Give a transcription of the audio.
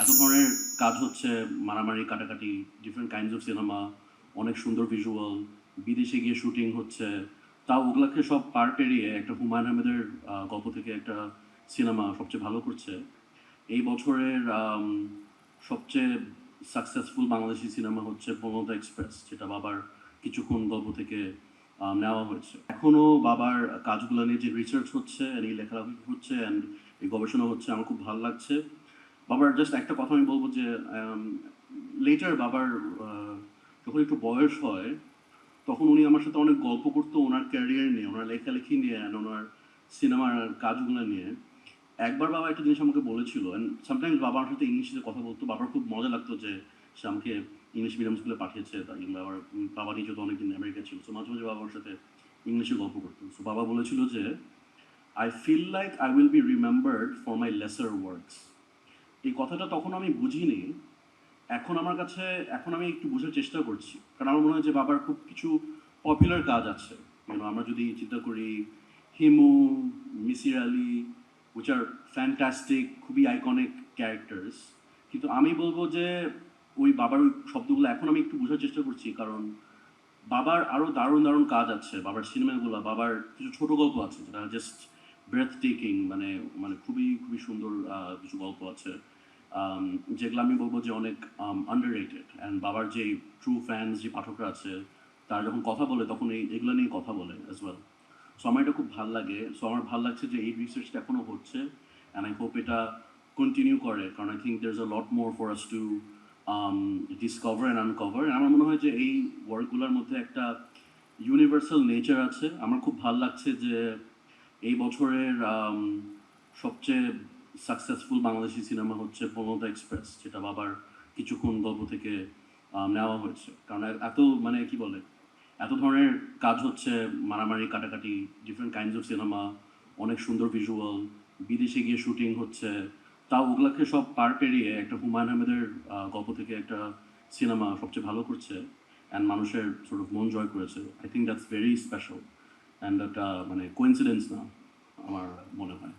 এত ধরনের কাজ হচ্ছে, মারামারি, কাটাকাটি, ডিফারেন্ট কাইন্ডস অফ সিনেমা, অনেক সুন্দর ভিজুয়াল, বিদেশে গিয়ে শুটিং হচ্ছে। তাও ওগুলাকে সব পার পেরিয়ে একটা হুমায়ুন আহমেদের গল্প থেকে একটা সিনেমা সবচেয়ে ভালো করছে। এই বছরের সবচেয়ে সাকসেসফুল বাংলাদেশি সিনেমা হচ্ছে প্রণতা এক্সপ্রেস, যেটা বাবার কিছুক্ষণ গল্প থেকে নেওয়া হয়েছে। এখনও বাবার কাজগুলো নিয়ে যে রিসার্চ হচ্ছে, এই লেখালেখি হচ্ছে, অ্যান্ড এই গবেষণা হচ্ছে, আমার খুব ভালো লাগছে। বাবার জাস্ট একটা কথা আমি বলবো যে লেটার বাবার যখন একটু বয়স হয় তখন উনি আমার সাথে অনেক গল্প করতো ওনার ক্যারিয়ার নিয়ে, ওনার লেখালেখি নিয়ে, অ্যান্ড ওনার সিনেমার কাজগুলো নিয়ে। একবার বাবা একটা জিনিস আমাকে বলেছিল, অ্যান্ড সামটাইমস বাবা আমার সাথে ইংলিশে কথা বলতো। বাবার খুব মজা লাগতো যে সে আমাকে ইংলিশ মিডিয়াম স্কুলে পাঠিয়েছে। তাই বাবার বাবা নিজে তো অনেকদিন আমেরিকা ছিল, সো মাঝে মাঝে বাবার সাথে ইংলিশে গল্প করতো। সো বাবা বলেছিল যে I feel like I will be remembered for my lesser works. এই কথাটা তখন আমি বুঝিনি। এখন আমার কাছে, এখন আমি একটু বোঝার চেষ্টা করছি, কারণ আমার মনে হয় যে বাবার খুব কিছু পপুলার কাজ আছে। আমরা যদি চিন্তা করি Himu, Misir Ali, which are fantastic, খুবই আইকনিক ক্যারেক্টার্স। কিন্তু আমি বলবো যে ওই বাবার ওই শব্দগুলো এখন আমি একটু বোঝার চেষ্টা করছি, কারণ বাবার আরও দারুণ দারুণ কাজ আছে। বাবার সিনেমাগুলো, বাবার কিছু ছোট গল্প আছে যেটা জাস্ট ব্রেথ টেকিং, মানে মানে খুবই খুবই সুন্দর কিছু গল্প আছে, যেগুলো আমি বলবো যে অনেক আন্ডার রেটেড। অ্যান্ড বাবার যে ট্রু ফ্যান্স, যে পাঠকরা আছে, তারা যখন কথা বলে তখন এগুলো নিয়ে কথা বলে অ্যাজ ওয়েল। সো আমার এটা খুব ভাল লাগে। সো আমার ভাল লাগছে যে এই রিসার্চটা এখনও হচ্ছে, অ্যান্ড আই হোপ এটা কন্টিনিউ করে, কারণ I think there is a lot more for us to discover and uncover. আমার মনে হয় যে এই ওয়ার্কগুলোর মধ্যে একটা ইউনিভার্সাল নেচার আছে। আমার খুব ভাল লাগছে যে এই বছরের সবচেয়ে সাকসেসফুল বাংলাদেশি সিনেমা হচ্ছে প্রণতা এক্সপ্রেস, যেটা বাবার কিছুক্ষণ গল্প থেকে নেওয়া হয়েছে। কারণ এত মানে কি বলে, এত ধরনের কাজ হচ্ছে, মারামারি, কাটাকাটি, ডিফারেন্ট কাইন্ডস অফ সিনেমা, অনেক সুন্দর ভিজুয়াল, বিদেশে গিয়ে শুটিং হচ্ছে। তাও ওগুলাকে সব পার পেরিয়ে একটা হুমায়ুন আহমেদের গল্প থেকে একটা সিনেমা সবচেয়ে ভালো করছে, অ্যান্ড মানুষের সর্ট অফ মন জয় করেছে। I think that's very special, and একটা মানে কোইন্সিডেন্স না আমার মনে হয়।